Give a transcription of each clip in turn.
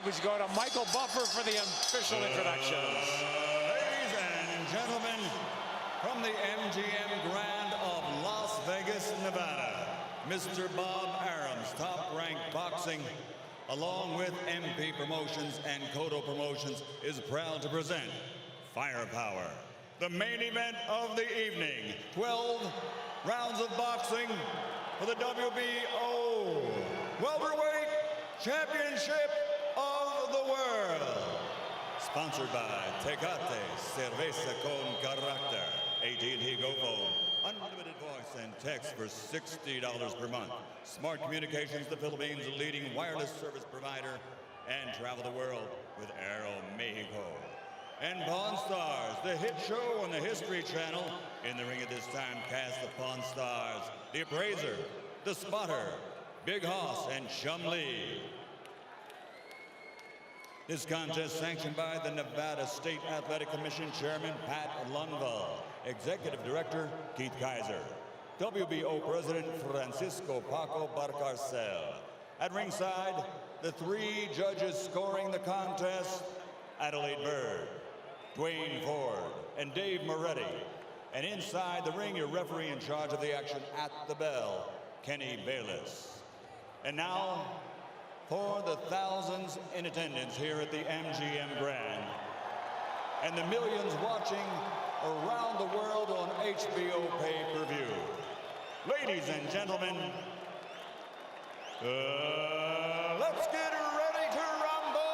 We should go to Michael Buffer for the official introductions. Ladies and gentlemen, from the MGM Grand of Las Vegas, Nevada, Mr. Bob Arum's Top Rank Boxing, along with MP Promotions and Cotto Promotions, is proud to present Firepower, the main event of the evening. 12 rounds of boxing for the WBO Welterweight Championship of the World. Sponsored by Tecate, Cerveza con Carácter, AT&T Go Phone, unlimited voice and text for $60 per month. Smart Communications, the Philippines' leading wireless service provider, and travel the world with Aero Mexico. And Pawn Stars, the hit show on the History Channel. In the ring at this time, cast the Pawn Stars, the Appraiser, the Spotter, Big Hoss, and Chum Lee. This contest sanctioned by the Nevada State Athletic Commission Chairman Pat Lundvall, Executive Director Keith Kaiser, WBO President Francisco Paco Barcarcel. At ringside, the three judges scoring the contest: Adelaide Bird, Dwayne Ford, and Dave Moretti. And inside the ring, your referee in charge of the action at the bell, Kenny Bayless. And now, for the thousands in attendance here at the MGM Grand and the millions watching around the world on HBO pay-per-view. Ladies and gentlemen, let's get ready to rumble!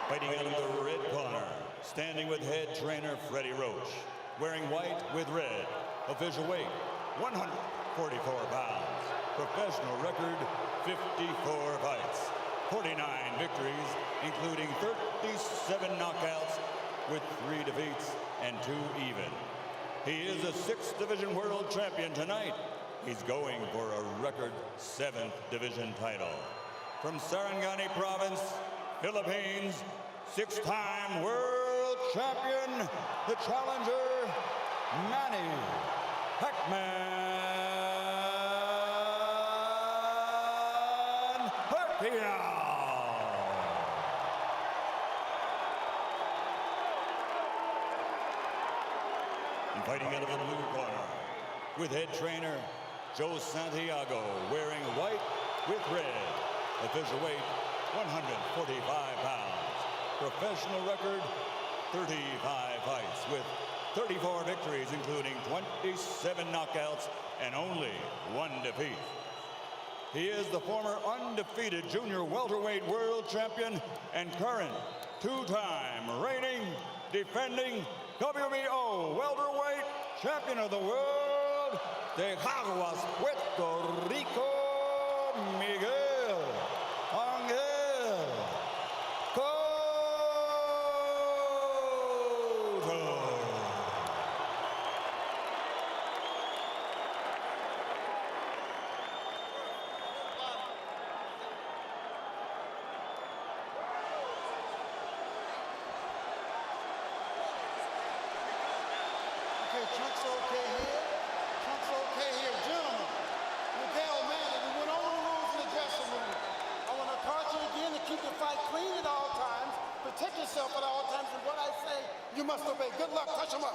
Fighting out of the red corner, standing with head trainer Freddie Roach, wearing white with red, official weight 144 pounds, professional record 54 fights, 49 victories, including 37 knockouts with 3 defeats and 2 even. He is a 6th division world champion tonight. He's going for a record 7th division title. From Sarangani Province, Philippines, 6-time world champion, the challenger, Manny Pacquiao. And fighting out of the blue corner, with head trainer Joe Santiago, wearing white with red, official weight 145 pounds. Professional record, 35 fights with 34 victories, including 27 knockouts and only 1 defeat. He is the former undefeated junior welterweight world champion and current 2-time reigning, defending WBO welterweight champion of the world, de Jaguas, Puerto Rico, Miguel Angel Cotto. Trunk's okay here. Trunk's okay here. Gentlemen, Miguel Manny, we went over the rules in the dressing room. I want to caution you again to keep the fight clean at all times, protect yourself at all times, and what I say, you must obey. Good luck. Touch him up.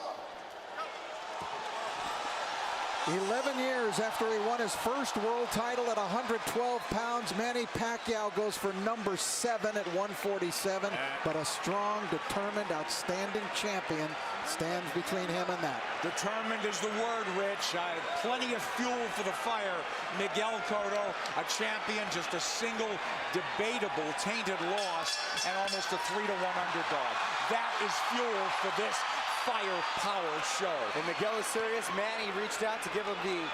11 years after he won his first world title at 112 pounds, Manny Pacquiao goes for number 7 at 147. But a strong, determined, outstanding champion stands between him and that. Determined is the word, Rich. Plenty of fuel for the fire. Miguel Cotto, a champion, just a single debatable tainted loss, and almost a 3-1 underdog. That is fuel for this firepower show. And Miguel is serious. Manny reached out to give him the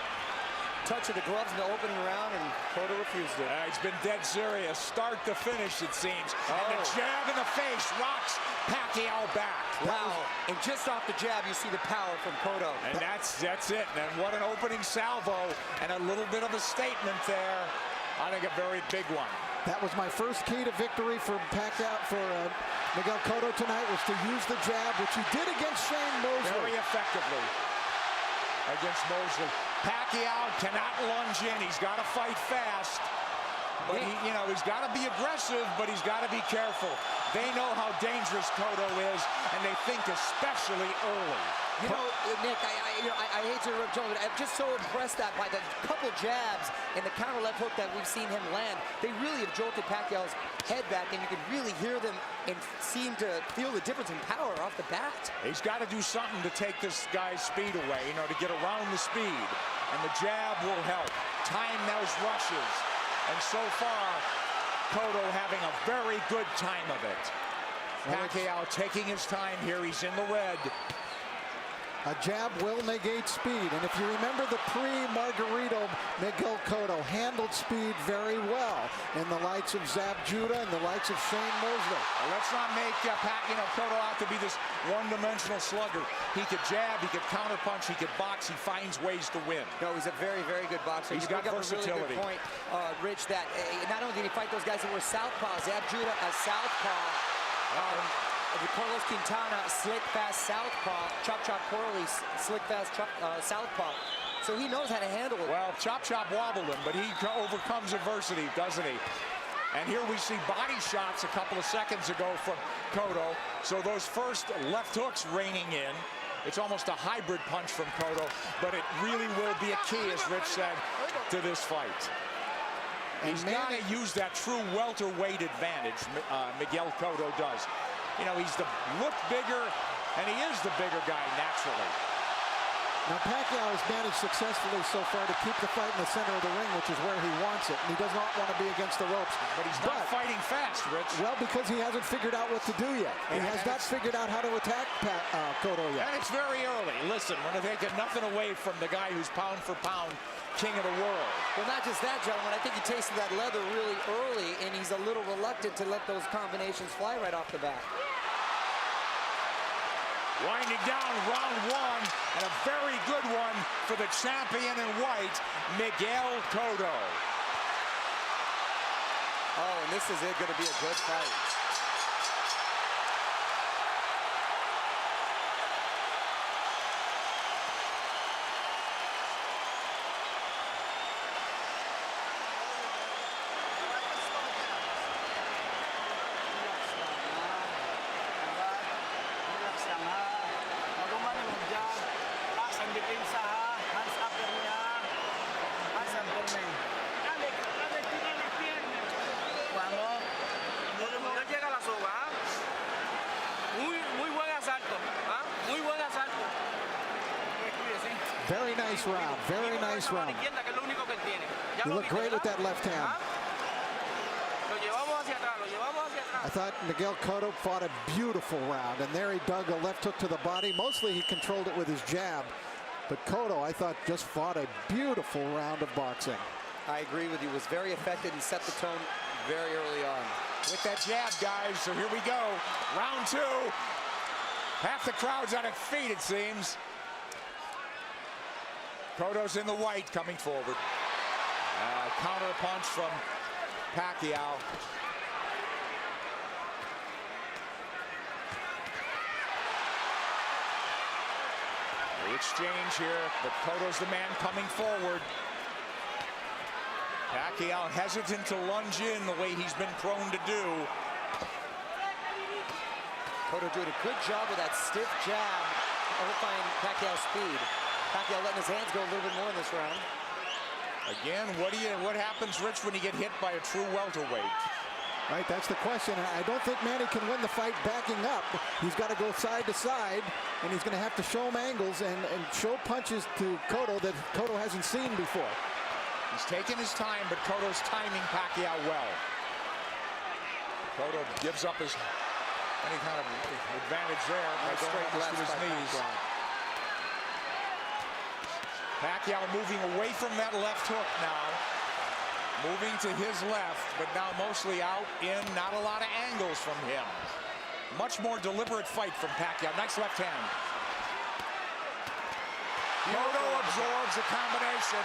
touch of the gloves in the opening round, and Cotto refused it. He's been dead serious, start to finish, it seems. And the jab in the face rocks Pacquiao back. Wow. And just off the jab, you see the power from Cotto. And that's it. And what an opening salvo, and a little bit of a statement there. I think a very big one. That was my first key to victory for Pacquiao, for Miguel Cotto tonight, was to use the jab, which he did against Shane Mosley. Very effectively against Mosley. Pacquiao cannot lunge in. He's got to fight fast. But he's got to be aggressive, but he's got to be careful. They know how dangerous Cotto is, and they think especially early. You know, Nick, I hate to interrupt, but I'm just so impressed that by the couple jabs and the counter left hook that we've seen him land, they really have jolted Pacquiao's head back, and you can really hear them and seem to feel the difference in power off the bat. He's got to do something to take this guy's speed away, to get around the speed. And the jab will help. Time those rushes. And so far, Cotto having a very good time of it. Pacquiao taking his time here. He's in the red. A jab will negate speed, and if you remember the pre-Margarito, Miguel Cotto handled speed very well in the likes of Zab Judah and the likes of Shane Mosley. Well, let's not make Cotto out to be this one-dimensional slugger. He could jab, he could counterpunch, he could box, he finds ways to win. No, he's a very, very good boxer. He's got versatility. A really good point, Rich, that not only did he fight those guys that were southpaws, Zab Judah a southpaw, Carlos Quintana, slick, fast southpaw. Chop Chop Corley, slick, fast southpaw. So he knows how to handle it. Well, Chop Chop wobbled him, but he overcomes adversity, doesn't he? And here we see body shots a couple of seconds ago from Cotto. So those first left hooks raining in. It's almost a hybrid punch from Cotto, but it really will be a key, as Rich said, to this fight. He's got to use that true welterweight advantage, Miguel Cotto does. He's look bigger, and he is the bigger guy naturally. Now, Pacquiao has managed successfully so far to keep the fight in the center of the ring, which is where he wants it, and he does not want to be against the ropes. But he's not fighting fast, Rich. Well, because he hasn't figured out what to do yet. He has not figured out how to attack Cotto yet. And it's very early. Listen, we're taking nothing away from the guy who's pound for pound king of the world. Well, not just that, gentlemen. I think he tasted that leather really early, and he's a little reluctant to let those combinations fly right off the bat. Winding down round one, and a very good one for the champion in white, Miguel Cotto. Oh, and this is going to be a good fight. Very nice round. Very nice round. You look great with that left hand. I thought Miguel Cotto fought a beautiful round, and there he dug a left hook to the body. Mostly he controlled it with his jab, but Cotto, I thought, just fought a beautiful round of boxing. I agree with you. Was very effective and set the tone very early on. With that jab, guys, so here we go. Round two. Half the crowd's on its feet, it seems. Cotto's in the white, coming forward. Counter punch from Pacquiao. The exchange here, but Cotto's the man coming forward. Pacquiao hesitant to lunge in the way he's been prone to do. Cotto doing a good job with that stiff jab, overflying Pacquiao's speed. Pacquiao letting his hands go a little bit more in this round. Again, what happens, Rich, when you get hit by a true welterweight? Right, that's the question. I don't think Manny can win the fight backing up. He's got to go side to side, and he's going to have to show him angles and show punches to Cotto that Cotto hasn't seen before. He's taking his time, but Cotto's timing Pacquiao well. Cotto gives up any kind of advantage there by going to his knees. Pacquiao moving away from that left hook now. Moving to his left, but now mostly out in, not a lot of angles from him. Much more deliberate fight from Pacquiao. Nice left hand. Cotto absorbs the combination.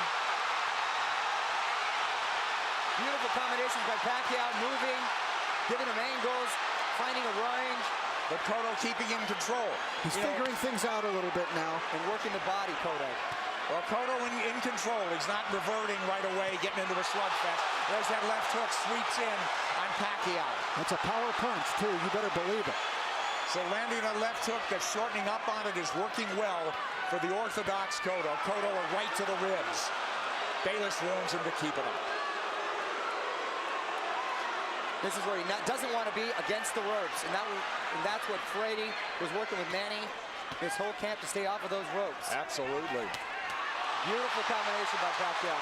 Beautiful combinations by Pacquiao, moving, giving him angles, finding a range. But Cotto keeping in control. He's figuring things out a little bit now. And working the body, Cotto. Well, Cotto in control. He's not reverting right away, getting into a slugfest. There's that left hook, sweeps in on Pacquiao. That's a power punch, too. You better believe it. So landing a left hook that's shortening up on it is working well for the orthodox Cotto. Cotto a right to the ribs. Bayless warns him to keep it up. This is where he doesn't want to be against the ropes. And that's what Frady was working with Manny this whole camp, to stay off of those ropes. Absolutely. Beautiful combination by Pacquiao.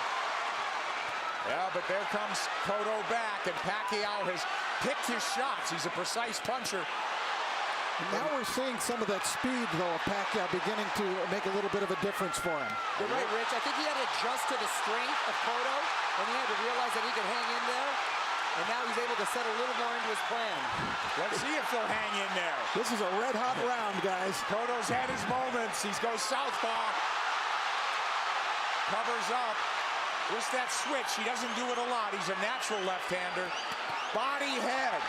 Yeah, but there comes Cotto back, and Pacquiao has picked his shots. He's a precise puncher. And now we're seeing some of that speed, though, of Pacquiao beginning to make a little bit of a difference for him. You're right, Rich. I think he had to adjust to the strength of Cotto, and he had to realize that he could hang in there. And now he's able to set a little more into his plan. Let's see if they'll hang in there. This is a red-hot round, guys. Cotto's had his moments. He goes southpaw. Covers up. Just that switch. He doesn't do it a lot. He's a natural left-hander. Body head.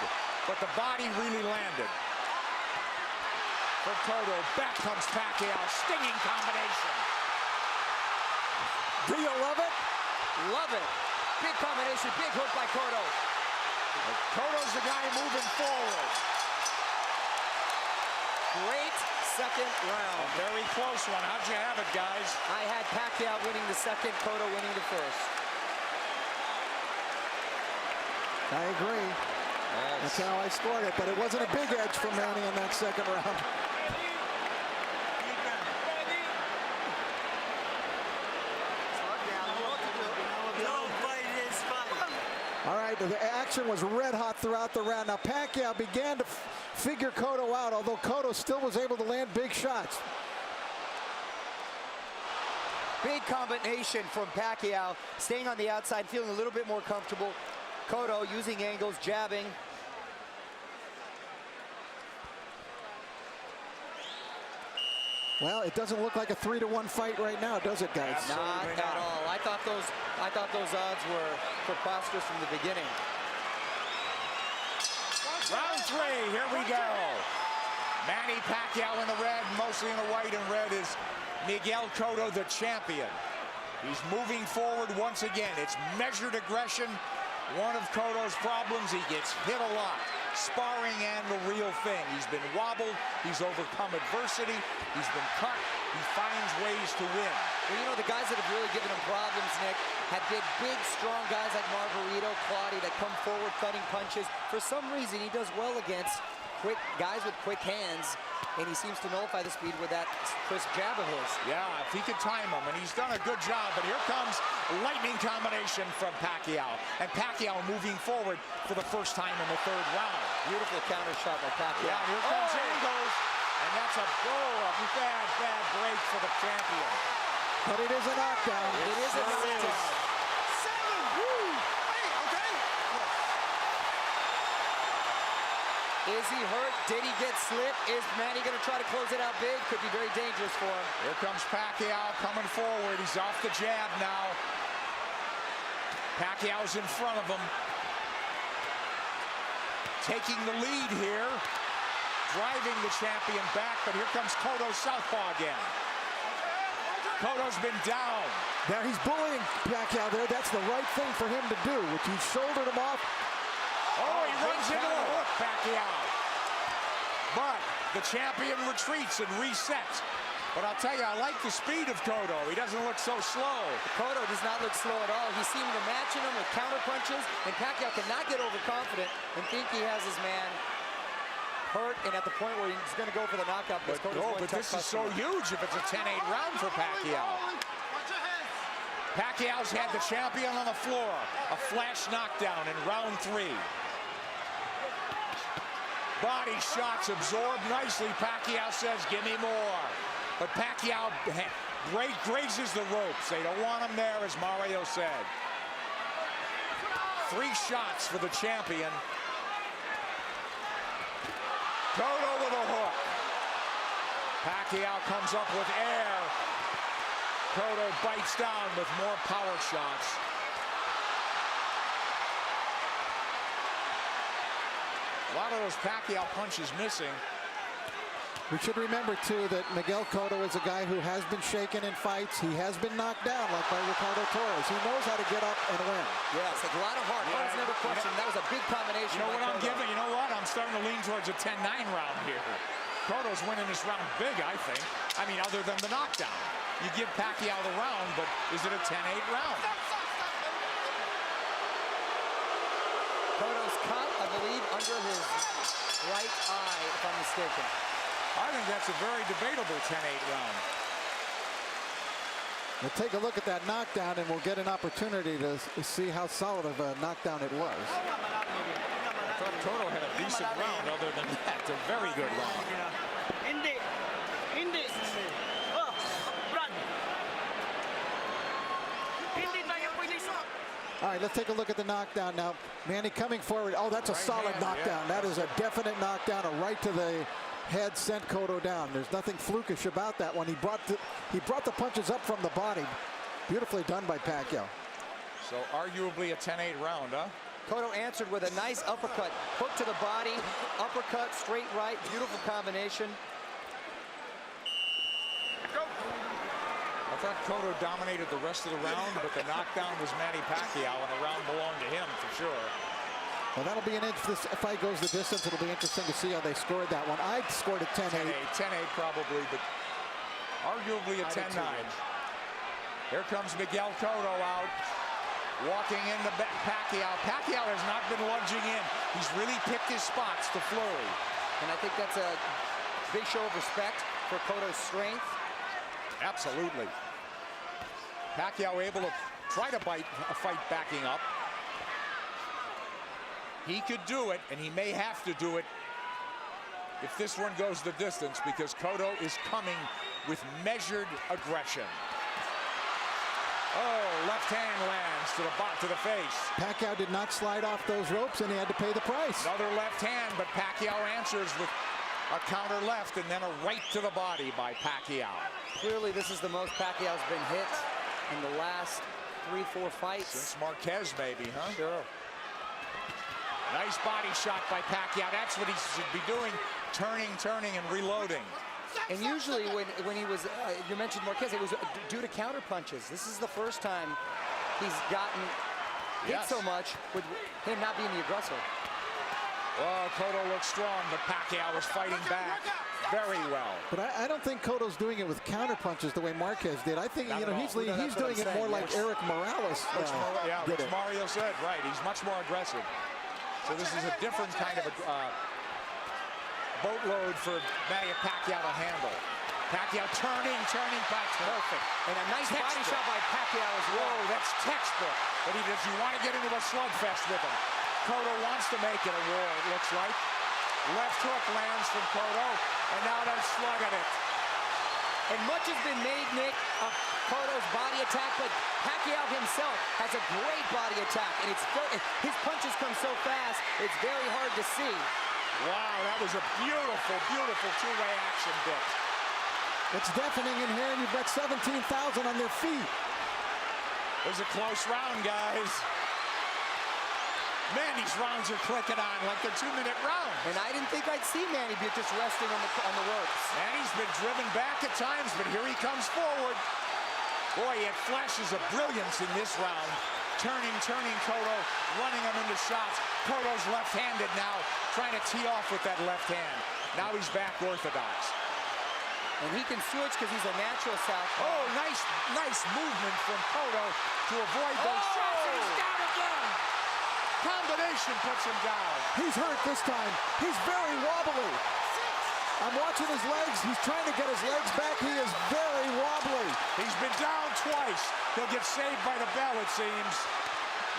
But the body really landed. For Cotto. Back comes Pacquiao. Stinging combination. Do you love it? Love it. Big combination. Big hook by Cotto. Cotto's the guy moving forward. Great second round. A very close one. How'd you have it, guys? I had Pacquiao winning the second, Cotto winning the first. I agree. Yes. That's how I scored it, but it wasn't a big edge for Manny in that second round. All right, the action was red hot throughout the round. Now Pacquiao began to figure Cotto out, although Cotto still was able to land big shots. Big combination from Pacquiao, staying on the outside, feeling a little bit more comfortable. Cotto using angles, jabbing. Well, it doesn't look like a 3-1 fight right now, does it, guys? Not at all. I thought those odds were preposterous from the beginning. Round three, here we go. Manny Pacquiao in the red, mostly in the white, and red is Miguel Cotto, the champion. He's moving forward once again. It's measured aggression. One of Cotto's problems, he gets hit a lot. Sparring and the real thing. He's been wobbled. He's overcome adversity. He's been cut. He finds ways to win. Well, you know, the guys that have really given him problems, Nick, have been big, strong guys like Margarito, Claudia, that come forward cutting punches. For some reason, he does well against quick guys with quick hands, and he seems to nullify the speed with that crisp jab of his. Yeah, if he could time him, and he's done a good job. But here comes lightning combination from Pacquiao, and Pacquiao moving forward for the first time in the third round. Beautiful counter shot by Pacquiao. Yeah, here comes angles, and that's a bad break for the champion. But it is a knockdown. It is a knockdown. Is he hurt? Did he get slipped? Is Manny going to try to close it out big? Could be very dangerous for him. Here comes Pacquiao coming forward. He's off the jab now. Pacquiao's in front of him. Taking the lead here. Driving the champion back, but here comes Cotto southpaw again. Cotto's been down. Now he's bullying Pacquiao there. That's the right thing for him to do, which he shouldered him off. Oh, he runs into a hook, Pacquiao. But the champion retreats and resets. But I'll tell you, I like the speed of Cotto. He doesn't look so slow. Cotto does not look slow at all. He's seeming to matching him with counter punches, and Pacquiao cannot get overconfident and think he has his man hurt and at the point where he's going to go for the knockout. But this is so huge if it's a 10-8 round for Pacquiao. Pacquiao's had the champion on the floor. A flash knockdown in round 3. Body shots absorbed nicely. Pacquiao says, give me more. But Pacquiao grazes the ropes. They don't want him there, as Mario said. 3 shots for the champion. Cotto with a hook. Pacquiao comes up with air. Cotto bites down with more power shots. A lot of those Pacquiao punches missing. We should remember, too, that Miguel Cotto is a guy who has been shaken in fights. He has been knocked down, like by Ricardo Torres. He knows how to get up and win. Yeah, it's like a lot of heart. Yeah, Heart's never questioned. That was a big combination. You know what by I'm Cotto. giving? You know what? I'm starting to lean towards a 10-9 round here. Cotto's winning this round big, I think. I mean, other than the knockdown. You give Pacquiao the round, but is it a 10-8 round? Cotto's cut, I believe, under his right eye, if I'm mistaken. I think that's a very debatable 10-8 round. We'll take a look at that knockdown, and we'll get an opportunity to see how solid of a knockdown it was. I thought Cotto had a decent round. Other than that, a very good round. All right, let's take a look at the knockdown now. Manny coming forward. Oh, that's a solid hand, knockdown. yeah. That is a definite knockdown. A right to the head sent Cotto down. There's nothing flukish about that one. He brought the punches up from the body. Beautifully done by Pacquiao. So arguably a 10-8 round, huh? Cotto answered with a nice uppercut. Hook to the body, uppercut, straight right. Beautiful combination. I thought Cotto dominated the rest of the round, but the knockdown was Manny Pacquiao, and the round belonged to him for sure. Well, that'll be an inch. This fight goes the distance. It'll be interesting to see how they scored that one. I scored it 10-8. 10-8 probably, but arguably a 10-9. Here comes Miguel Cotto out, walking into Pacquiao. Pacquiao has not been lunging in. He's really picked his spots to flurry. And I think that's a big show of respect for Cotto's strength. Absolutely. Pacquiao able to try to bite a fight backing up. He could do it, and he may have to do it if this one goes the distance, because Cotto is coming with measured aggression. Oh, left hand lands to the face. Pacquiao did not slide off those ropes, and he had to pay the price. Another left hand, but Pacquiao answers with a counter left and then a right to the body by Pacquiao. Clearly, this is the most Pacquiao's been hit in the last 3-4 fights. Since Marquez, maybe, huh? Sure. Nice body shot by Pacquiao. That's what he should be doing, turning, and reloading. And usually when he was, you mentioned Marquez, it was due to counter punches. This is the first time he's gotten hit so much with him not being the aggressor. Well, Cotto looks strong, but Pacquiao is fighting back very well. But I don't think Cotto's doing it with counter punches the way Marquez did. I think he's doing it more like Eric Morales Which Mario said, right. He's much more aggressive. So this is a different kind of boatload for Manny Pacquiao to handle. Pacquiao turning, perfect. And a nice body shot by Pacquiao as well. Whoa, that's textbook. But if you want to get into a slugfest with him, Cotto wants to make it a war, it looks like. Left hook lands from Cotto, and now they're slugging it. And much has been made, Nick, of Cotto's body attack, but Pacquiao himself has a great body attack, and his punches come so fast, it's very hard to see. Wow, that was a beautiful, beautiful two-way action bit. It's deafening in here, and you've got 17,000 on their feet. It was a close round, guys. Man, these rounds are clicking on like they're 2-minute rounds. And I didn't think I'd see Manny be just resting on the ropes. Manny's been driven back at times, but here he comes forward. Boy, he had flashes of brilliance in this round. Turning Cotto, running him into shots. Cotto's left-handed now, trying to tee off with that left hand. Now he's back orthodox. And he can switch because he's a natural southpaw. Oh, nice movement from Cotto to avoid those shots. And he's down again. Combination puts him down. He's hurt this time. He's very wobbly. I'm watching his legs. He's trying to get his legs back. He is very wobbly. He's been down twice. He'll get saved by the bell, it seems.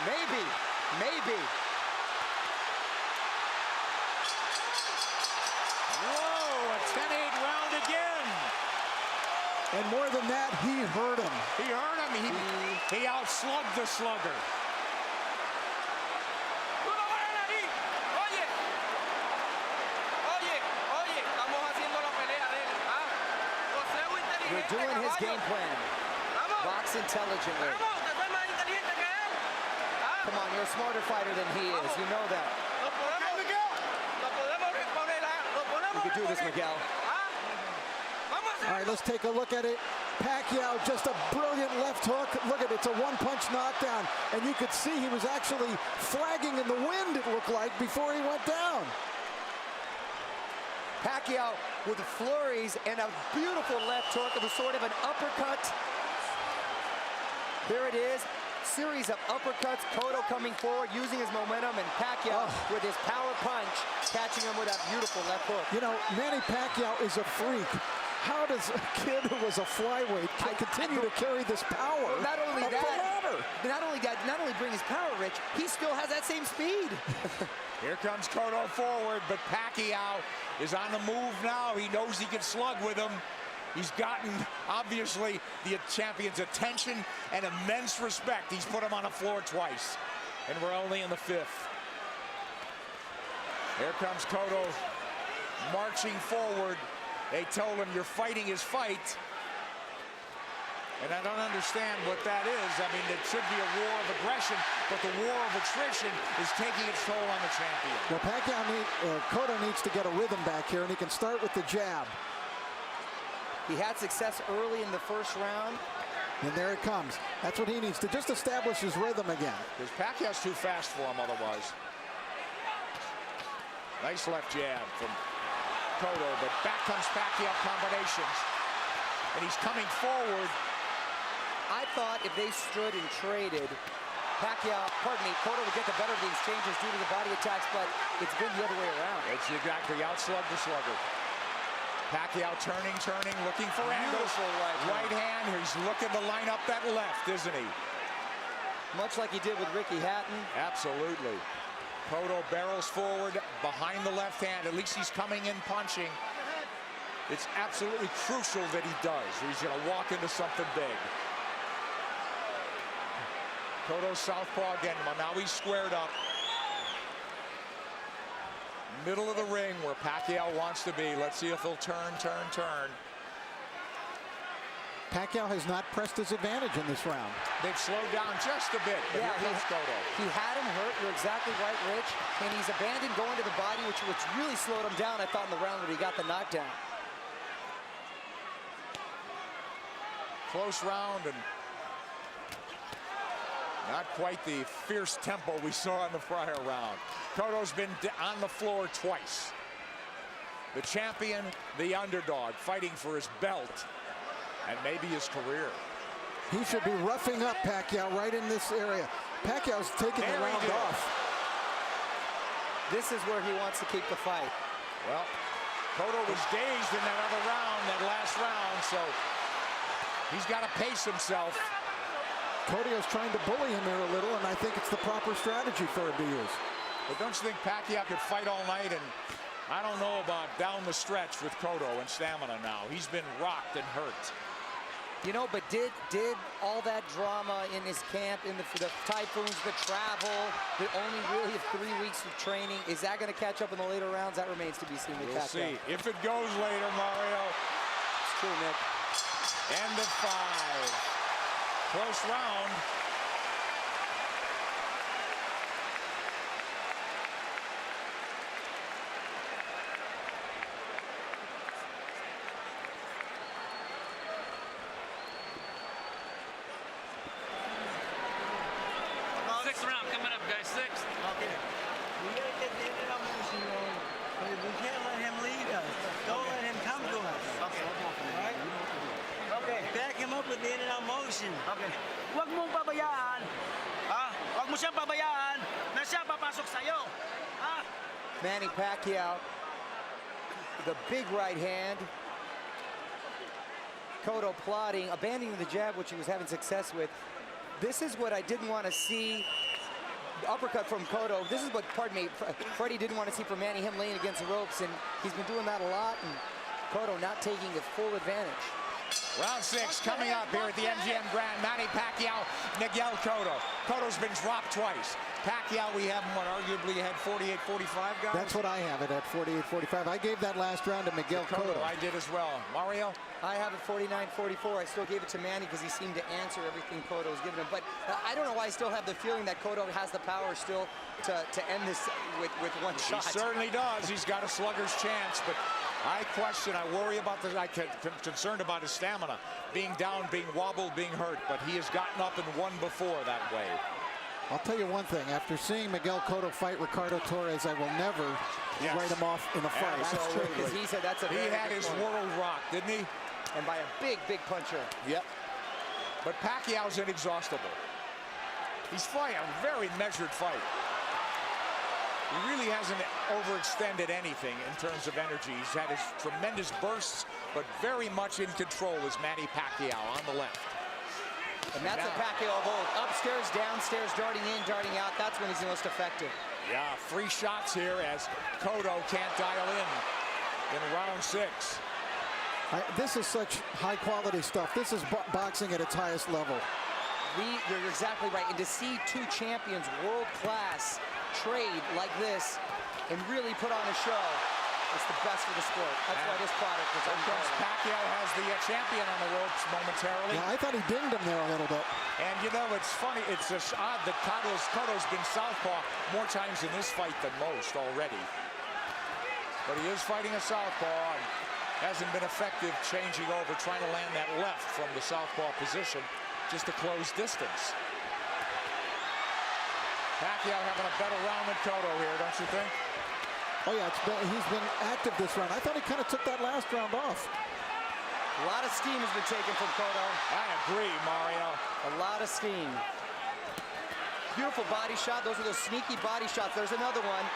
Maybe. Whoa, a 10-8 round again. And more than that, he hurt him. He hurt him. He outslugged the slugger. We're doing his game plan. Box intelligently. Come on, you're a smarter fighter than he is. You know that. could do this, Miguel. All right, let's take a look at it. Pacquiao, just a brilliant left hook. Look at it, it's a one-punch knockdown. And you could see he was actually flagging in the wind, it looked like, before he went down. Pacquiao with flurries and a beautiful left hook. It was sort of an uppercut. Here it is. Series of uppercuts. Cotto coming forward, using his momentum, and Pacquiao with his power punch, catching him with that beautiful left hook. You know, Manny Pacquiao is a freak. How does a kid who was a flyweight continue to carry this power? Well, not only bring his power, Rich, he still has that same speed. Here comes Cotto forward, but Pacquiao is on the move now. He knows he can slug with him. He's gotten, obviously, the champion's attention and immense respect. He's put him on the floor twice, and we're only in the 5th. Here comes Cotto marching forward. They told him, you're fighting his fight. And I don't understand what that is. I mean, it should be a war of aggression, but the war of attrition is taking its toll on the champion. Well, Cotto needs to get a rhythm back here, and he can start with the jab. He had success early in the first round. And there it comes. That's what he needs to just establish his rhythm again. Because Pacquiao's too fast for him otherwise. Nice left jab from Cotto, but back comes Pacquiao combinations. And he's coming forward. I thought if they stood and traded, Cotto would get the better of the exchanges due to the body attacks, but it's been the other way around. It's exactly outslug the slugger. Pacquiao turning, looking for angles. Right hand. He's looking to line up that left, isn't he? Much like he did with Ricky Hatton. Absolutely. Cotto barrels forward behind the left hand. At least he's coming in punching. It's absolutely crucial that he does. He's going to walk into something big. Cotto southpaw again. Well, now he's squared up. Middle of the ring where Pacquiao wants to be. Let's see if he'll turn. Pacquiao has not pressed his advantage in this round. They've slowed down just a bit, but here comes Cotto. He had him hurt, you're exactly right, Rich. And he's abandoned going to the body, which really slowed him down, I thought, in the round when he got the knockdown. Close round and not quite the fierce tempo we saw in the prior round. Cotto's been on the floor twice. The champion, the underdog, fighting for his belt and maybe his career. He should be roughing up Pacquiao right in this area. Pacquiao's taking the round off. This is where he wants to keep the fight. Well, Cotto was dazed in that other round, that last round, so he's got to pace himself. Cotto's trying to bully him here a little, and I think it's the proper strategy for him to use. But don't you think Pacquiao could fight all night? And I don't know about down the stretch with Cotto and stamina now. He's been rocked and hurt. You know, but did all that drama in his camp, in the typhoons, the travel, the only really 3 weeks of training, is that going to catch up in the later rounds? That remains to be seen with Pacquiao. We'll see. If it goes later, Mario. It's true, Nick. End of 5. Close round. Sixth round coming up, guys. Sixth. Okay. We gotta get the end of motion on. We can't let him lead us. Don't let him come to us. Okay. All right? Okay. Back him up with the end of motion. Okay. Huwag mong pabayaan. Ha? Huwag mo siyang pabayaan na siya papasok sa'yo. Ha? Manny Pacquiao, the big right hand. Cotto plotting, abandoning the jab, which he was having success with. This is what I didn't want to see. The uppercut from Cotto. This is what, Freddie didn't want to see from Manny, him laying against the ropes, and he's been doing that a lot, and Cotto not taking his full advantage. Round 6 coming up here at the MGM Grand. Manny Pacquiao, Miguel Cotto. Cotto's been dropped twice. Pacquiao, we have him, arguably had 48-45, guys? That's what I have it at 48-45. I gave that last round to Miguel Cotto. I did as well. Mario? I have it 49-44. I still gave it to Manny because he seemed to answer everything Cotto was giving him. But I don't know why I still have the feeling that Cotto has the power still to end this with one shot. He certainly does. He's got a slugger's chance, but I worry about I'm concerned about his stamina. Being down, being wobbled, being hurt, but he has gotten up and won before that way. I'll tell you one thing. After seeing Miguel Cotto fight Ricardo Torres, I will never write him off in a fight. That's true, because he said that's a He had his world rocked, didn't he? And by a big, big puncher. Yep. But Pacquiao's inexhaustible. He's fighting a very measured fight. He really hasn't overextended anything in terms of energy. He's had his tremendous bursts, but very much in control is Manny Pacquiao on the left. And that's a Pacquiao of old. Upstairs, downstairs, darting in, darting out. That's when he's the most effective. Yeah, 3 shots here as Cotto can't dial in round 6. This is such high-quality stuff. This is boxing at its highest level. You're exactly right. And to see 2 champions, world-class, trade like this and really put on a show, it's the best for the sport. That's why this product is unbelievable. Pacquiao has the champion on the ropes momentarily. Yeah, I thought he dinged him there a little bit. And you know, it's funny, it's just odd that Cotto's been southpaw more times in this fight than most already. But he is fighting a southpaw and hasn't been effective changing over, trying to land that left from the southpaw position just to close distance. Pacquiao having a better round than Cotto here, don't you think? Oh yeah, he's been active this round. I thought he kind of took that last round off. A lot of steam has been taken from Cotto. I agree, Mario. A lot of steam. Beautiful body shot. Those are those sneaky body shots. There's another one.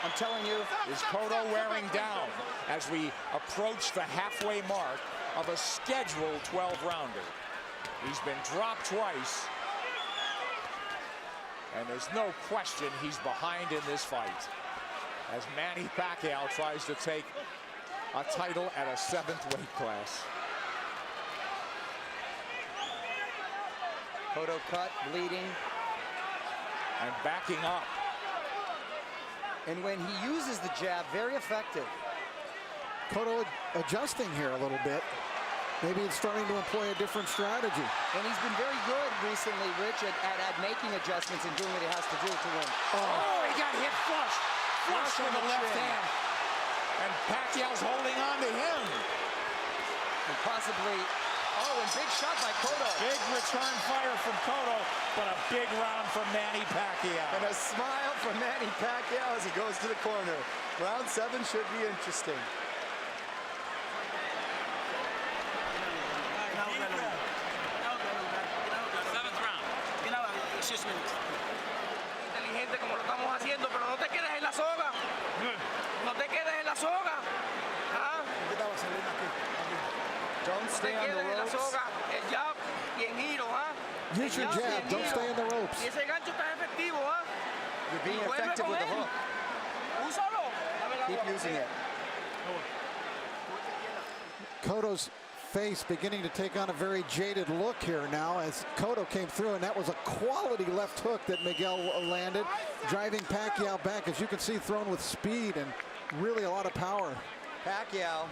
I'm telling you. Is Cotto wearing down as we approach the halfway mark of a scheduled 12-rounder? He's been dropped twice. And there's no question he's behind in this fight, as Manny Pacquiao tries to take a title at a 7th weight class. Cotto cut, bleeding. And backing up. And when he uses the jab, very effective. Cotto adjusting here a little bit. Maybe it's starting to employ a different strategy. And he's been very good recently, Rich, at making adjustments and doing what he has to do to win. Oh, he got hit flush. Flush with the left hand. And Pacquiao's holding on to him. And possibly, and big shot by Cotto. Big return fire from Cotto, but a big round from Manny Pacquiao. And a smile from Manny Pacquiao as he goes to the corner. Round 7 should be interesting. Inteligente como lo estamos haciendo, pero no te quedes en la soga. No te quedes en la soga. Don't stay on the ropes. El jab y en giro, Use your jab. Don't stay in the ropes. Y ese gancho está efectivo, You're being effective with the hook. Úsalo. Keep using it. Cotto's face beginning to take on a very jaded look here now as Cotto came through, and that was a quality left hook that Miguel landed, driving Pacquiao back, as you can see, thrown with speed and really a lot of power. Pacquiao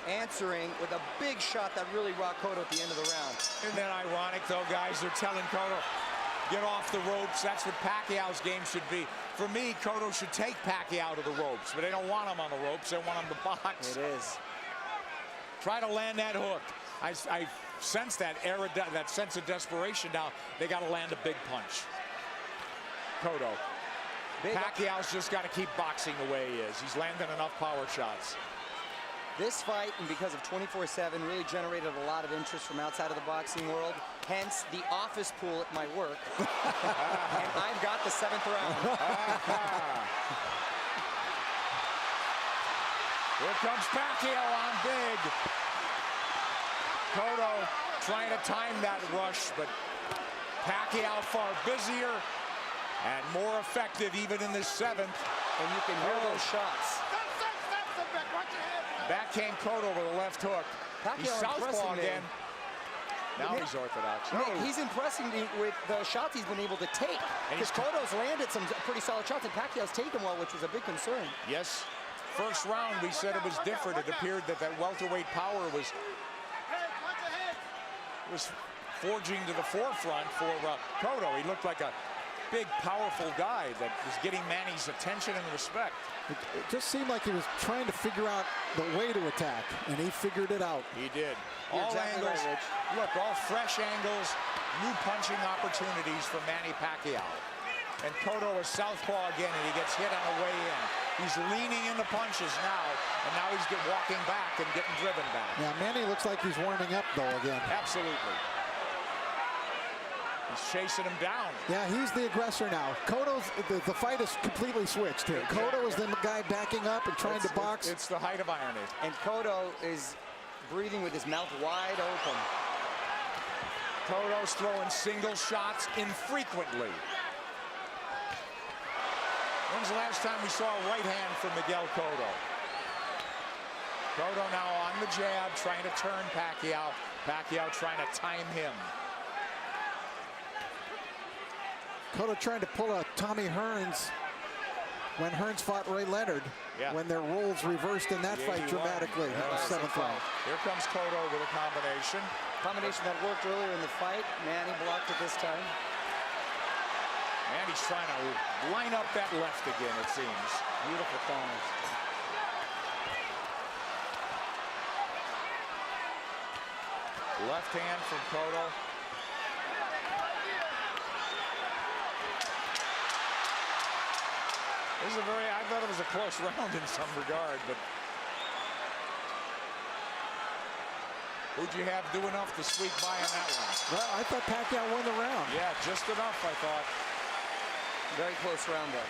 answering with a big shot that really rocked Cotto at the end of the round. Isn't that ironic, though, guys? They're telling Cotto, get off the ropes. That's what Pacquiao's game should be. For me, Cotto should take Pacquiao to the ropes, but they don't want him on the ropes. They want him to box. It is. Try to land that hook. I sense that sense of desperation now. They got to land a big punch. Cotto. Pacquiao's just got to keep boxing the way he is. He's landing enough power shots. This fight, and because of 24/7, really generated a lot of interest from outside of the boxing world. Hence, the office pool at my work. And I've got the 7th round. Here comes Pacquiao on big. Cotto trying to time that rush, but Pacquiao far busier and more effective even in the 7th. And you can hear those shots. Back came Cotto with a left hook. He's southpaw again. Now he's orthodox. He's impressing me with the shots he's been able to take. Because Cotto's landed some pretty solid shots, and Pacquiao's taken well, which was a big concern. Yes. First round, we said it was different. It appeared that welterweight power was forging to the forefront for Cotto. He looked like a big, powerful guy that was getting Manny's attention and respect. It just seemed like he was trying to figure out the way to attack, and he figured it out. He did. You're All exactly angles. right, Rich. Look, all fresh angles, new punching opportunities for Manny Pacquiao. And Cotto is southpaw again, and he gets hit on the way in. He's leaning into punches now, and now he's walking back and getting driven back. Yeah, Manny looks like he's warming up, though, again. Absolutely. He's chasing him down. Yeah, he's the aggressor now. Cotto's, the fight is completely switched here. Exactly. Cotto is the guy backing up and trying to box. It's the height of irony. And Cotto is breathing with his mouth wide open. Cotto's throwing single shots infrequently. When's the last time we saw a right hand from Miguel Cotto? Cotto now on the jab, trying to turn Pacquiao. Pacquiao trying to time him. Cotto trying to pull a Tommy Hearns when Hearns fought Ray Leonard, when their roles reversed in that fight dramatically in the 7th round. Here comes Cotto with a combination. Combination that worked earlier in the fight. Manny blocked it this time. And he's trying to line up that left again, it seems. Beautiful corners. Left hand from Cotto. This is I thought it was a close round in some regard, but who'd you have do enough to squeak by on that one? Well, I thought Pacquiao won the round. Yeah, just enough, I thought. Very close round there.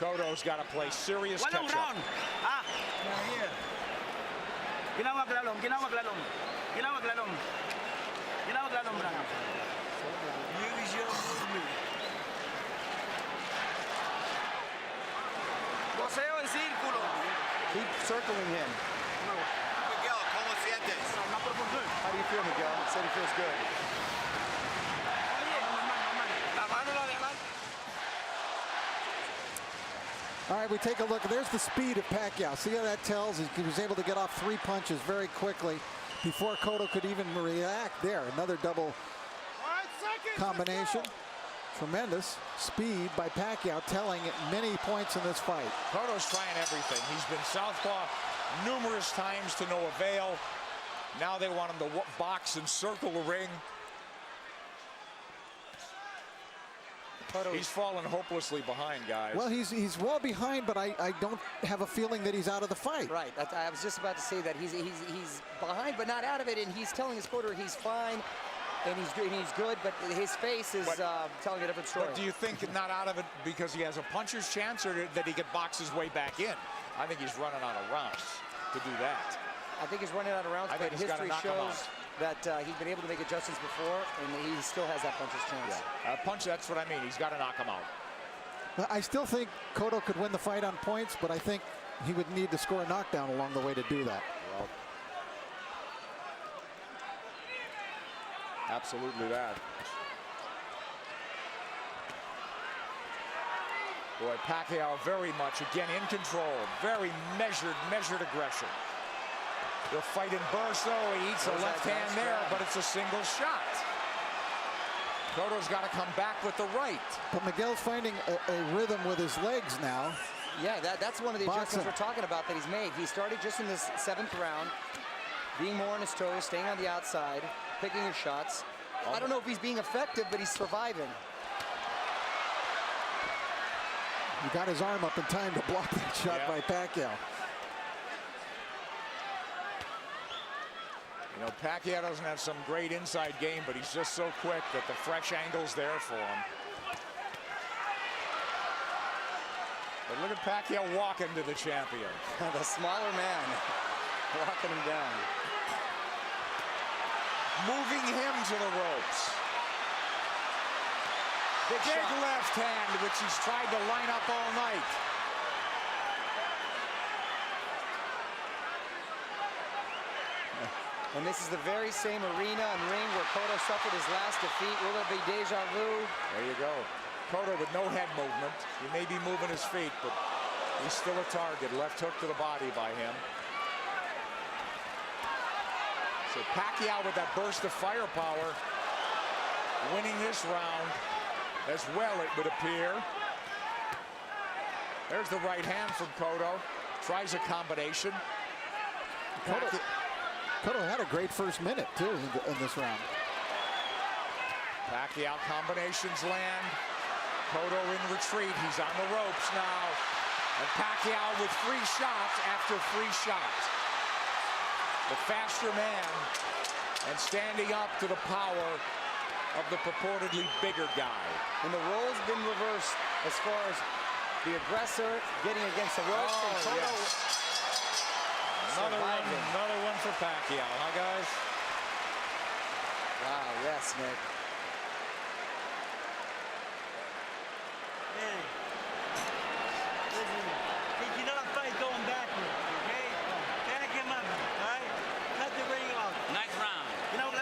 Cotto's got to play serious Walong catch-up. round. Ah, ginawag lalong, ginawag lalong. Ginawag lalong. Ginawag lalong round. Use your movement. Boseo en círculo. Keep circling him. Miguel, ¿cómo sientes? How do you feel, Miguel? He said he feels good. La mano la dejan. All right, we take a look. There's the speed of Pacquiao. See how that tells? He was able to get off 3 punches very quickly before Cotto could even react. There, another double combination. Tremendous speed by Pacquiao, telling at many points in this fight. Cotto's trying everything. He's been southpaw numerous times to no avail. Now they want him to box and circle the ring. He's fallen hopelessly behind, guys. Well, he's well behind, but I don't have a feeling that he's out of the fight. Right. I was just about to say that he's behind, but not out of it, and he's telling his quarter he's fine, and he's good, but his face is telling a different story. But do you think not out of it because he has a puncher's chance, or that he could box his way back in? I think he's running out of rounds to do that. I think he's running out of rounds, but history shows that he's been able to make adjustments before, and he still has that puncher's chance. Yeah. Punch, that's what I mean. He's got to knock him out. I still think Cotto could win the fight on points, but I think he would need to score a knockdown along the way to do that. Well, absolutely that. Boy, Pacquiao very much, again, in control. Very measured aggression. He'll fight in bursts, though. He eats a left hand there, but it's a single shot. Cotto's got to come back with the right. But Miguel's finding a rhythm with his legs now. Yeah, that's one of the adjustments we're talking about that he's made. He started just in this 7th round, being more on his toes, staying on the outside, picking his shots. I don't know if he's being effective, but he's surviving. He got his arm up in time to block that shot by Pacquiao. You know, Pacquiao doesn't have some great inside game, but he's just so quick that the fresh angle's there for him. But look at Pacquiao walking to the champion. The smaller man walking him down. Moving him to the ropes. Big left hand, which he's tried to line up all night. And this is the very same arena and ring where Cotto suffered his last defeat. Will it be deja vu? There you go. Cotto with no head movement. He may be moving his feet, but he's still a target. Left hook to the body by him. So Pacquiao with that burst of firepower, winning this round as well, it would appear. There's the right hand from Cotto. Tries a combination. Cotto had a great first minute, too, in this round. Pacquiao combinations land. Cotto in retreat. He's on the ropes now. And Pacquiao with free shots after free shots. The faster man and standing up to the power of the purportedly bigger guy. And the roles been reversed as far as the aggressor getting against the ropes. Oh, and Cotto yes. Another one for Pacquiao, huh, guys? Wow, yes, Nick. Manny, listen, you cannot fight going backwards, okay? Back him up, all right? Cut the ring off. Nice round. Round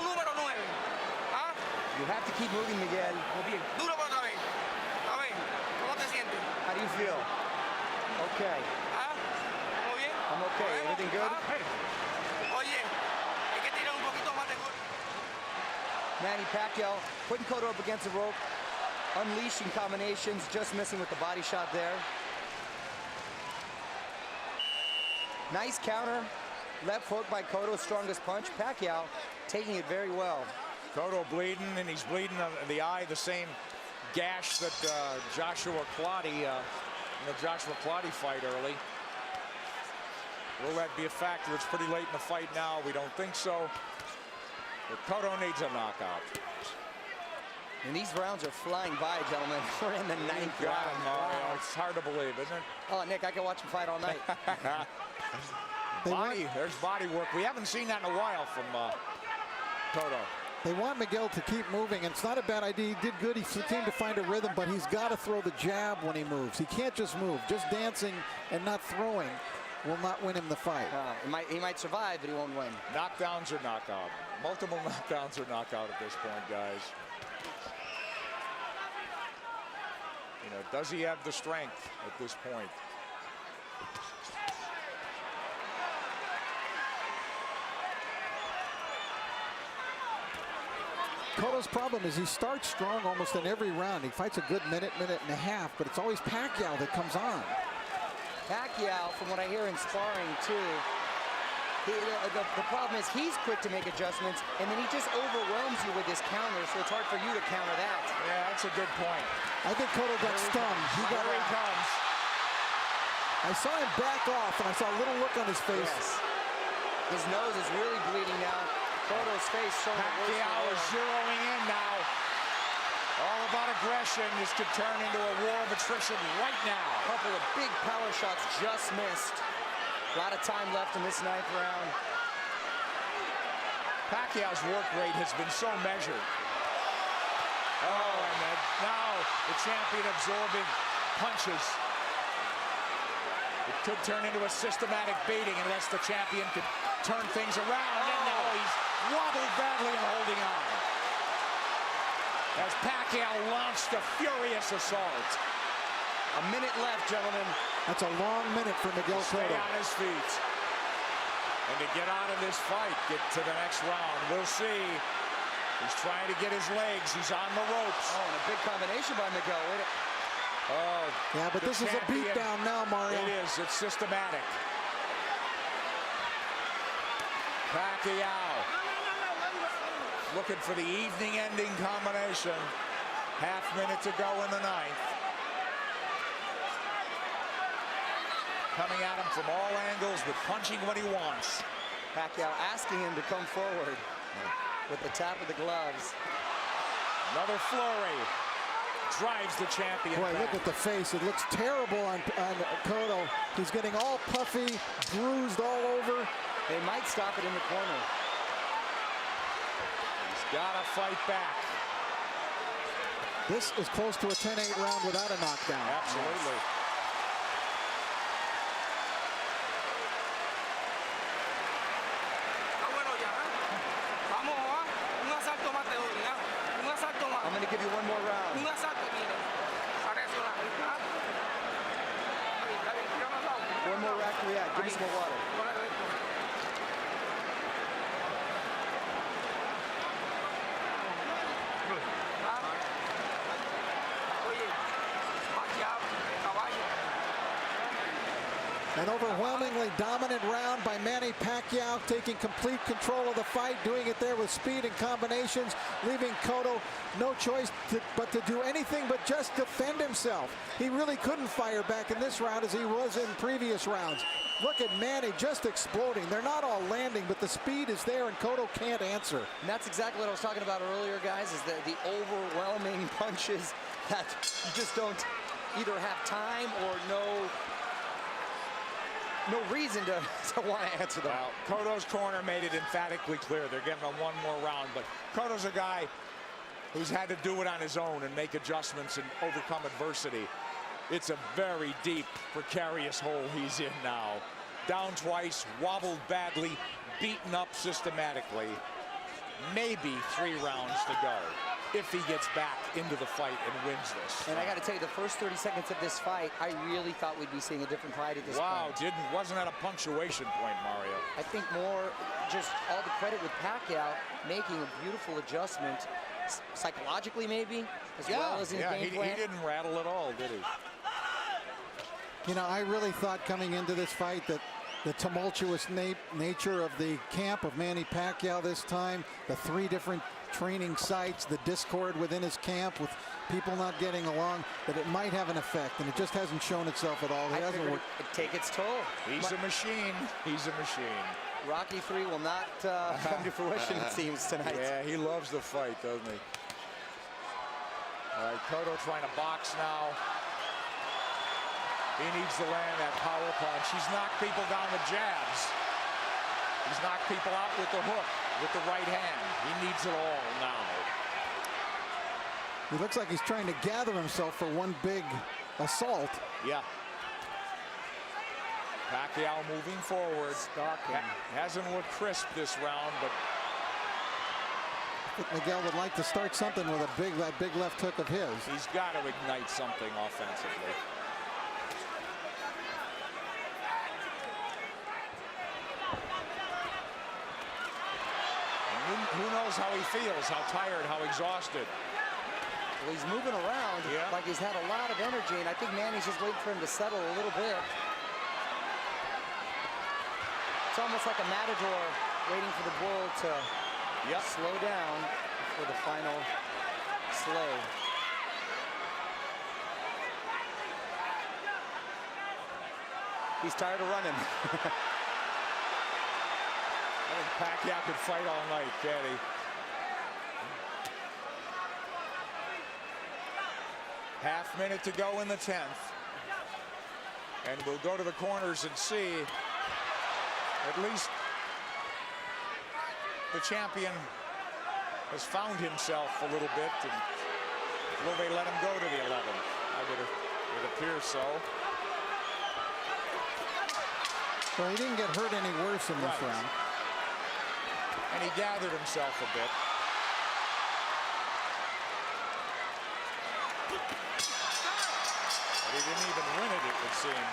número 9. You have to keep moving, Miguel. Duro por otra vez. A ver, ¿cómo te sientes? How do you feel? Okay. ¿Muy bien? I'm okay. Everything good? Oye, hay que tirar un poquito más de golpe. Manny Pacquiao putting Cotto up against the rope, unleashing combinations, just missing with the body shot there. Nice counter. Left hook by Cotto's strongest punch. Pacquiao taking it very well. Cotto bleeding, and he's bleeding on the eye, the same gash that Joshua Clottey, in the Joshua Clottey fight early. Will that be a factor? It's pretty late in the fight now. We don't think so. But Cotto needs a knockout. And these rounds are flying by, gentlemen. We're in the ninth Got round. him, Mario. Wow. It's hard to believe, isn't it? Oh, Nick, I can watch him fight all night. There's body work. We haven't seen that in a while from Cotto. They want Miguel to keep moving, and it's not a bad idea. He did good. He seemed to find a rhythm, but he's got to throw the jab when he moves. He can't just move. Just dancing and not throwing will not win him the fight. He might survive, but he won't win. Knockdowns or knockout. Multiple knockdowns or knockout at this point, guys. You know, does he have the strength at this point? Cotto's problem is he starts strong almost in every round. He fights a good minute and a half, but it's always Pacquiao that comes on. Pacquiao, from what I hear in sparring too, the problem is he's quick to make adjustments, and then he just overwhelms you with his counter, so it's hard for you to counter that. Yeah, that's a good point. I think Cotto got stunned. Here he comes. I saw him back off, and I saw a little look on his face. Yes. His nose is really bleeding now. Cotto's face showing Pacquiao is zeroing in now. All about aggression. This could turn into a war of attrition right now. A couple of big power shots just missed. A lot of time left in this ninth round. Pacquiao's work rate has been so measured. Oh, and now the champion absorbing punches. It could turn into a systematic beating unless the champion could turn things around. And now he's wobbled badly and holding on. As Pacquiao launched a furious assault. A minute left, gentlemen. That's a long minute for Miguel Stay Cotto. on his feet. And to get out of this fight, get to the next round. We'll see. He's trying to get his legs. He's on the ropes. Oh, and a big combination by Miguel. Oh, Yeah, but this is a beatdown now, Mario. It is. It's systematic. Pacquiao looking for the evening-ending combination. Half minute to go in the ninth. Coming at him from all angles, but punching what he wants. Pacquiao asking him to come forward with the tap of the gloves. Another flurry. Drives the champion Boy, back. look at the face. It looks terrible on Cotto. He's getting all puffy, bruised all over. They might stop it in the corner. He's got to fight back. This is close to a 10-8 round without a knockdown. Absolutely. I'm going to give you one more round. One more me some more water. An overwhelmingly dominant round by Manny Pacquiao, taking complete control of the fight, doing it there with speed and combinations, leaving Cotto no choice but to do anything but just defend himself. He really couldn't fire back in this round as he was in previous rounds. Look at Manny just exploding. They're not all landing, but the speed is there, and Cotto can't answer. And that's exactly what I was talking about earlier, guys, is the overwhelming punches that you just don't either have time or no reason to want to answer them. Well, Cotto's corner made it emphatically clear they're giving him one more round, but Cotto's a guy who's had to do it on his own and make adjustments and overcome adversity. It's a very deep, precarious hole he's in now. Down twice, wobbled badly, beaten up systematically. Maybe 3 rounds to go if he gets back into the fight and wins this. And I got to tell you, the first 30 seconds of this fight, I really thought we'd be seeing a different fight at this point. Wasn't at a punctuation point, Mario. I think more just all the credit with Pacquiao making a beautiful adjustment, psychologically maybe, as well as in the game plan. He didn't rattle at all, did he? You know, I really thought coming into this fight that the tumultuous nature of the camp of Manny Pacquiao this time, the 3 different training sites, the discord within his camp with people not getting along, that it might have an effect, and it just hasn't shown itself at all. It hasn't worked. It take its toll. He's a machine. He's a machine. Rocky 3 will not come to fruition, it seems, tonight. Yeah, he loves the fight, doesn't he? All right, Cotto trying to box now. He needs to land that power punch. He's knocked people down with jabs. He's knocked people out with the hook, with the right hand. He needs it all now. He looks like he's trying to gather himself for one big assault. Yeah. Pacquiao moving forward. Hasn't looked crisp this round, but I think Miguel would like to start something with that big left hook of his. He's got to ignite something offensively. Who knows how he feels, how tired, how exhausted. Well, he's moving around like he's had a lot of energy, and I think Manny's just waiting for him to settle a little bit. It's almost like a matador waiting for the bull to slow down for the final slay. He's tired of running. I think Pacquiao could fight all night, can he? Half minute to go in the 10th. And we'll go to the corners and see at least the champion has found himself a little bit. And will they let him go to the 11th? It appears so. Well, he didn't get hurt any worse in this round. And he gathered himself a bit. But he didn't even win it would seem.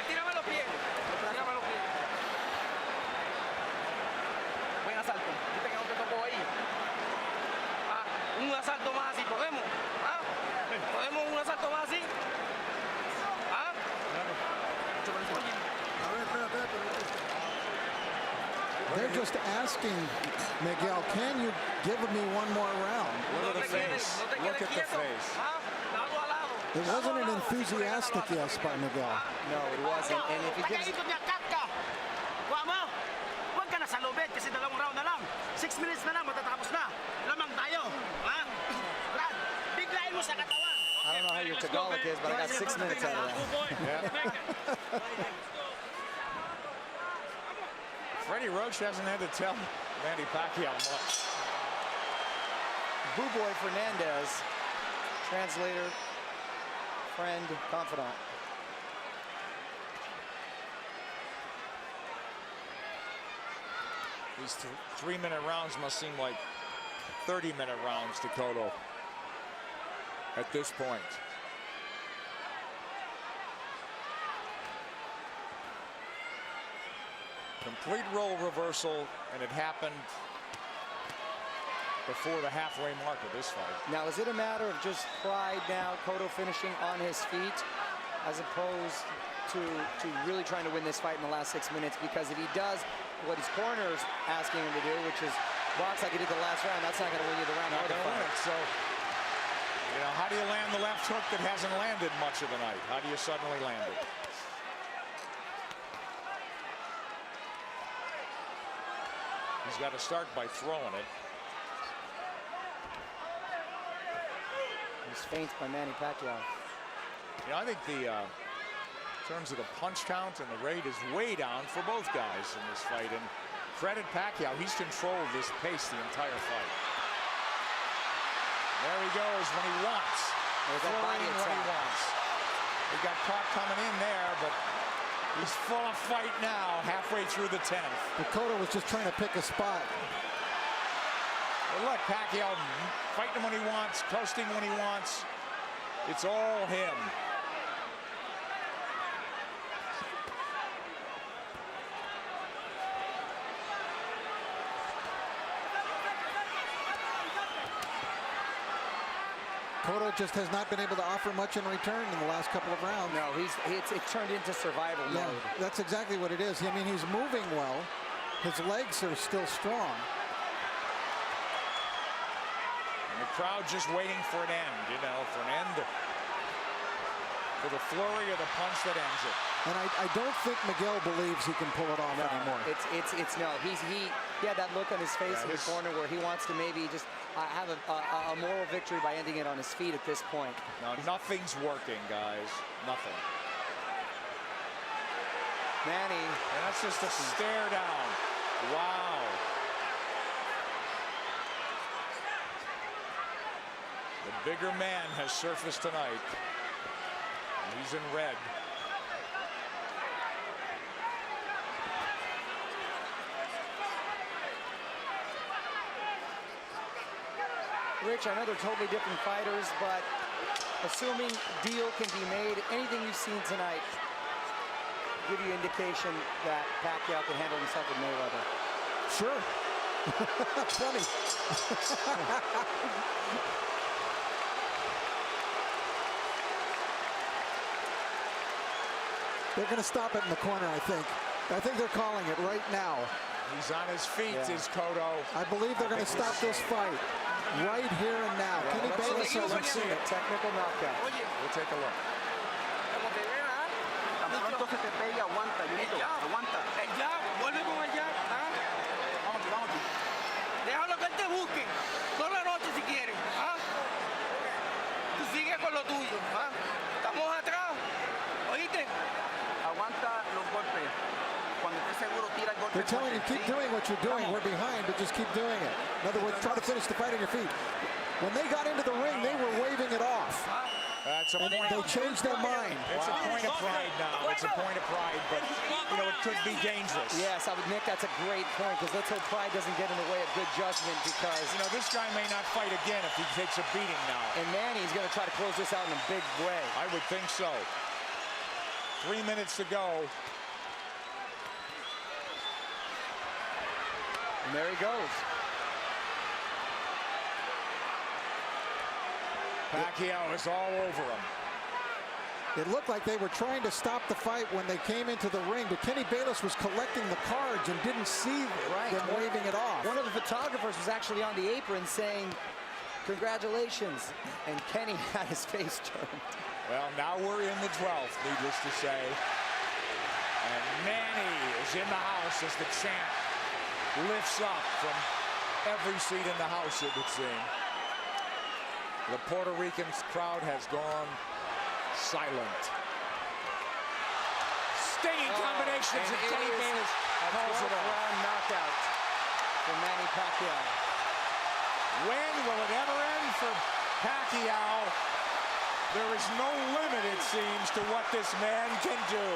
Tírame los pies. Tírame los pies. Buen asalto. Viste que no te tocó ahí. Un asalto más así, ¿podemos? ¿Podemos un asalto más así? They're just asking Miguel, can you give me one more round? Look at the face. Look at the face. It wasn't an enthusiastic yes by Miguel. No, it wasn't. And if he gives... Huwag ka na sa lobet kasi 2 round na lang. 6 minutes na lang, matatapos na. Lamang tayo. Brad, biglayin mo sa katawan. I don't know how your Tagalog is, but I got 6 minutes out of that. Freddie Roach hasn't had to tell Manny Pacquiao much. Boy Fernandez, translator, friend, confidant. These 3-minute rounds must seem like 30-minute rounds to Cotto. at this point. Complete role reversal, and it happened before the halfway mark of this fight. Now, is it a matter of just pride now, Cotto finishing on his feet, as opposed to really trying to win this fight in the last 6 minutes? Because if he does what his corner's asking him to do, which is box like he did the last round, that's not going to win you the round. Not going to win it. So, you know, how do you land the left hook that hasn't landed much of the night? How do you suddenly land it? He's got to start by throwing it. He's feints by Manny Pacquiao. You know, I think the in terms of the punch count and the rate is way down for both guys in this fight. And credit Pacquiao, he's controlled this pace the entire fight. There he goes when he wants. There's that body when he wants. He got caught coming in there, but he's full of fight now, halfway through the 10th. Cotto was just trying to pick a spot. Well, look, Pacquiao fighting when he wants, coasting when he wants. It's all him. Cotto just has not been able to offer much in return in the last couple of rounds. No, it's turned into survival mode. That's exactly what it is. I mean, he's moving well. His legs are still strong. And the crowd just waiting for an end, you know, for an end, for the flurry of the punch that ends it. And I don't think Miguel believes he can pull it off anymore. It's no. He had that look on his face in the corner where he wants to maybe just have a moral victory by ending it on his feet at this point. No, nothing's working, guys. Nothing. Manny. And that's just a stare down. Wow. The bigger man has surfaced tonight. And he's in red. Rich, I know they're totally different fighters, but assuming deal can be made, anything you've seen tonight give you indication that Pacquiao can handle himself with Mayweather? Sure. Funny. They're going to stop it in the corner, I think. I think they're calling it right now. He's on his feet, is Cotto. I believe they're going to stop this fight right here and now. Kenny Bayless hasn't seen it. Technical knockout. We'll take a look. Tan pronto se te pegue, aguanta, Junito, aguanta. Ya, vuelve con el jab. Vamos, vamos. Déjalo que él te busque. Toda la noche si quieren. Tú sigue con lo tuyo. Estamos atrás. ¿Oíste? Aguanta los golpes. Cuando estés seguro, tira el golpe. They're telling you, keep doing what you're doing. We're behind, but just keep doing it. In other words, try to finish the fight on your feet. When they got into the ring, they were waving it off. That's a point. They changed their mind. It's a point of pride now. It's a point of pride, but, you know, it could be dangerous. Yes, Nick, that's a great point, because let's hope pride doesn't get in the way of good judgment, because, you know, this guy may not fight again if he takes a beating now. And Manny's going to try to close this out in a big way. I would think so. 3 minutes to go. And there he goes. Pacquiao is all over him. It looked like they were trying to stop the fight when they came into the ring, but Kenny Bayless was collecting the cards and didn't see them waving it off. One of the photographers was actually on the apron saying, "Congratulations," and Kenny had his face turned. Well, now we're in the 12th, needless to say. And Manny is in the house as the champ lifts up from every seat in the house, it would seem. The Puerto Rican crowd has gone silent. Stinging combinations, and Kenny Bayless calls it off. Round knockout for Manny Pacquiao. When will it ever end for Pacquiao? There is no limit, it seems, to what this man can do.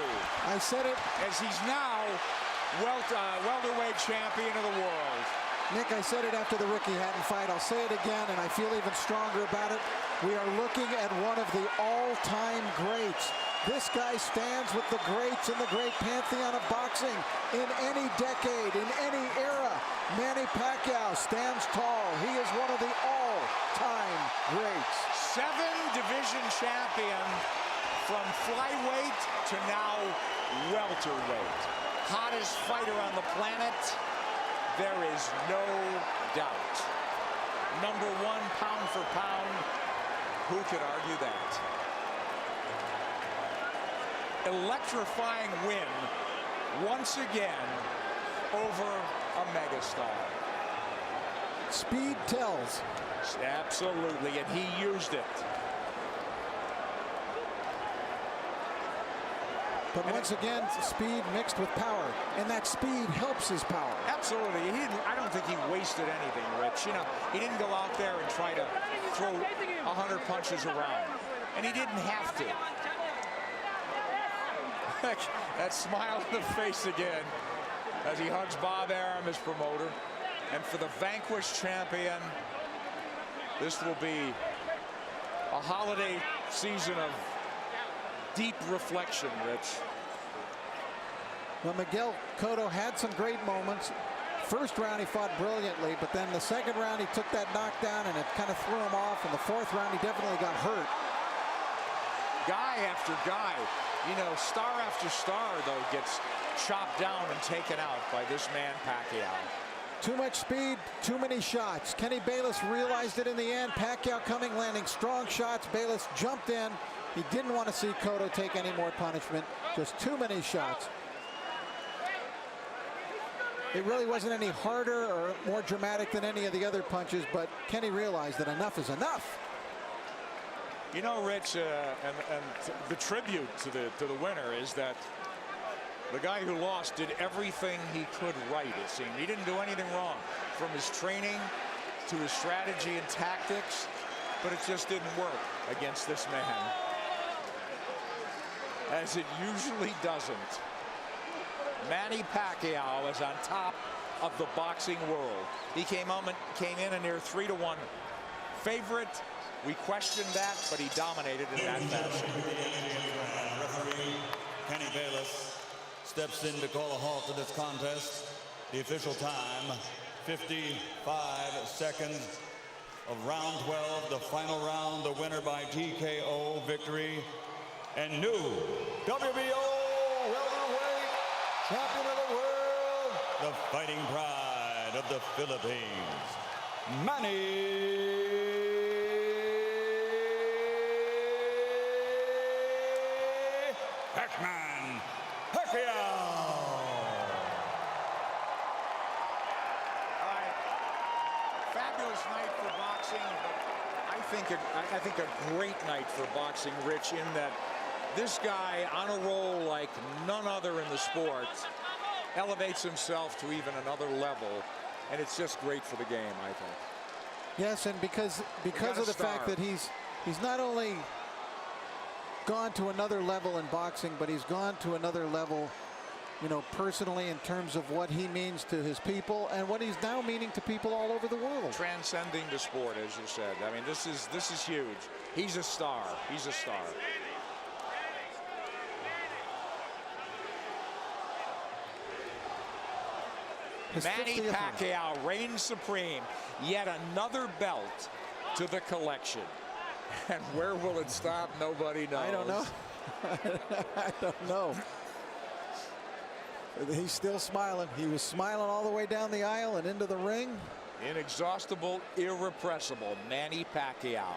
I said it. As he's now welterweight champion of the world. Nick, I said it after the Ricky Hatton fight. I'll say it again, and I feel even stronger about it. We are looking at one of the all-time greats. This guy stands with the greats in the great pantheon of boxing in any decade, in any era. Manny Pacquiao stands tall. He is one of the all-time greats. 7-division champion from flyweight to now welterweight. Hottest fighter on the planet. There is no doubt. Number 1 pound for pound. Who could argue that? Electrifying win once again over a megastar. Speed tells. Absolutely, and he used it. But once again, speed mixed with power, and that speed helps his power. Absolutely. I don't think he wasted anything, Rich. You know, he didn't go out there and try to throw 100 punches around, and he didn't have to. That smile on the face again as he hugs Bob Arum, his promoter. And for the vanquished champion, this will be a holiday season of deep reflection, Rich. Well, Miguel Cotto had some great moments. First round he fought brilliantly, but then the second round he took that knockdown and it kind of threw him off. In the fourth round he definitely got hurt. Guy after guy, you know, star after star, though, gets chopped down and taken out by this man Pacquiao. Too much speed, too many shots. Kenny Bayless realized it in the end. Pacquiao coming, landing strong shots. Bayless jumped in. He didn't want to see Cotto take any more punishment. Just too many shots. It really wasn't any harder or more dramatic than any of the other punches, but Kenny realized that enough is enough. You know, Rich, and the tribute to the winner is that the guy who lost did everything he could right, it seemed. He didn't do anything wrong, from his training to his strategy and tactics, but it just didn't work against this man, as it usually doesn't. Manny Pacquiao is on top of the boxing world. He came in a near 3-1 favorite. We questioned that, but he dominated in that fashion. Referee Kenny Bayless steps in to call a halt to this contest. The official time, 55 seconds of round 12, the final round, the winner by TKO victory, and new WBO welterweight champion of the world, the fighting pride of the Philippines, Manny Pacquiao. Fabulous night for boxing, but I think a great night for boxing, Rich, in that this guy on a roll like none other in the sport elevates himself to even another level, and it's just great for the game, I think. Yes, and because of the fact that he's not only gone to another level in boxing, but he's gone to another level, you know, personally, in terms of what he means to his people and what he's now meaning to people all over the world. Transcending the sport, as you said. I mean, this is huge. He's a star. He's a star. Manny Pacquiao reigns supreme. Yet another belt to the collection. And where will it stop? Nobody knows. I don't know. I don't know. He's still smiling. He was smiling all the way down the aisle and into the ring. Inexhaustible, irrepressible Manny Pacquiao.